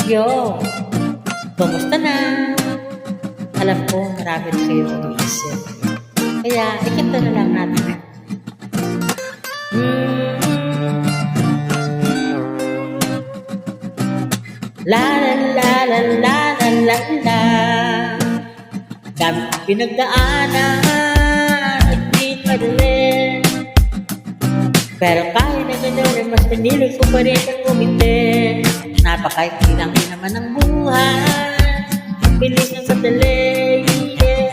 Yo, kumusta na? Alam ko, marami rin kayo iniisip. Kaya, ikita na lang natin. La la la la la la la la. Dami kong pinagdaanan, hindi madali. Pero kahit na gano'n, mas pinili ko pa rin ang umiti. Napakaikli lang din naman ang buhay, bilis ng sadali, yeah.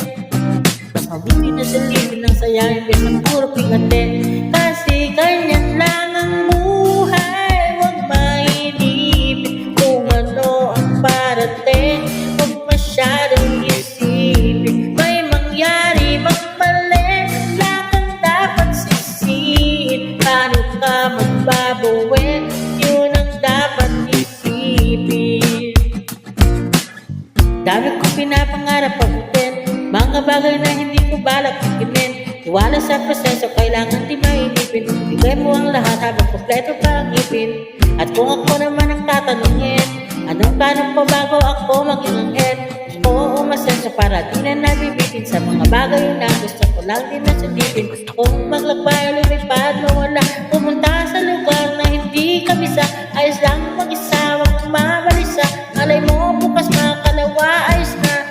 Mas mabuti na sa libre ng saya, imbes ng puro pigate. Kasi ganyan lang ang buhay, huwag mainipin kung ano ang parating. Huwag masyadong isipin, may mangyari magmali, wala kang dapat sisihin. Paano ka magbabawi, yun ang dapat isipin. Dami kong pinapangarap abutin, mga bagay na hindi ko balak ikinin. Tuwala sa proseso, kailangan di mainipin. Bigay mo ang lahat habang kompleto pa ang ngipin. At kung ako naman ang tatanungin, anong plano pa bago ako maging anghel? Oo, umasenso para di na nabibitin sa mga bagay na gusto ko lang din na sundin. Kung maglakbay, lumipad, mawala, pumunta sa lugar na hindi kabisa. Ayos lang mag-isa, wag mamalisa. Malay mo, bukas makalawa, ayos na.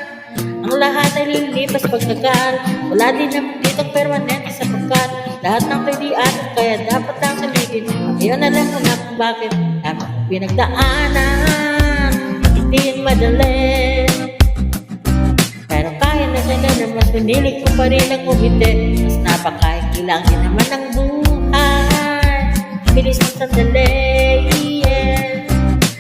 Ang lahat ay lilipas pagkagaan. Wala din naman dito permanente sapagkat lahat ng kaidian, kaya dapat lang sabihin. Ngayon alam mo na kung bakit ang pinagdaanan hindi yung madali. Pero kahit na ganyan, mas pinili ko pa rin ang umiti. Mas napakaikilang din naman ang buhay, bilis ng sandali, yeah.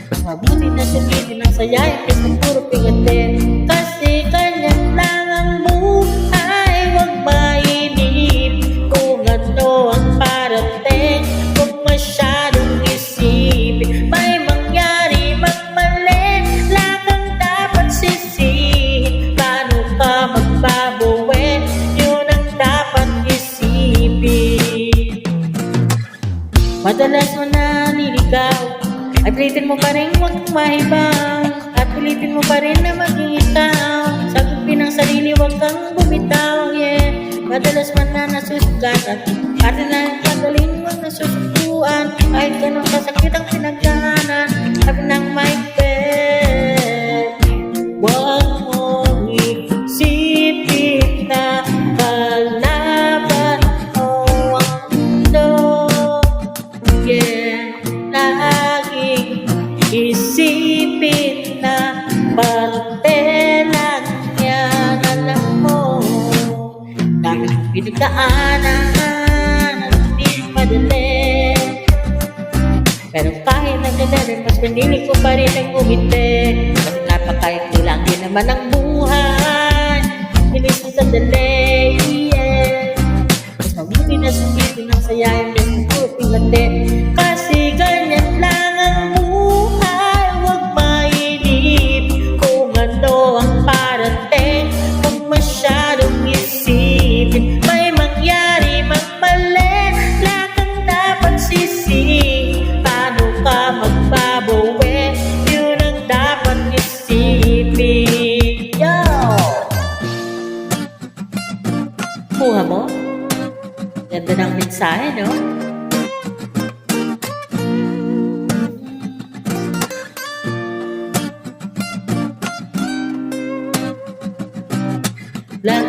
Mas mabuti na sabihin ng saya, imbes ng puro pigate. Kasi ganyan lang ang buhay, huwag mainip kung ano ang parating. Huwag masyadong isipin, may mangyari magmali, wala kang dapat sisihin. Paano ka magbabawi, yun ang dapat isipin. Madalas mo na niligaw, at pilitin mo pa rin huwag kang mahibaw. At pilitin mo pa rin na maging ikaw. Sagupin ang sarili, huwag kang bumitaw, yeah. Madalas man na nasusugatan, pati na yung pagaling huwag nasusukuan. Kahit ganun kasakit ang pinagdaanan, sabi ng my bed, huwag mong isipin na kalaban o ang mundo, yeah. Laging isipin na parte lang yan, alam mo. Dami kong pinagdaanan, hindi madali. Pero kahit na ganun, mas pinili ko pa rin ang umiti. Kasi napakaikli lang din naman ang buhay, bilis ng sandali, yeah. Mas mabuti na sumitin ng saya, imbes ng puro pigate. Kasi ganyan lang ang buhay, huwag mainip kung ano ang parating. Huwag masyadong isipin, may mangyari magmali, wala kang dapat sisihin. Paano ka magbabawi, yun ang dapat isipin. Yo! Kuha mo? Ganda ng mensahe, no? La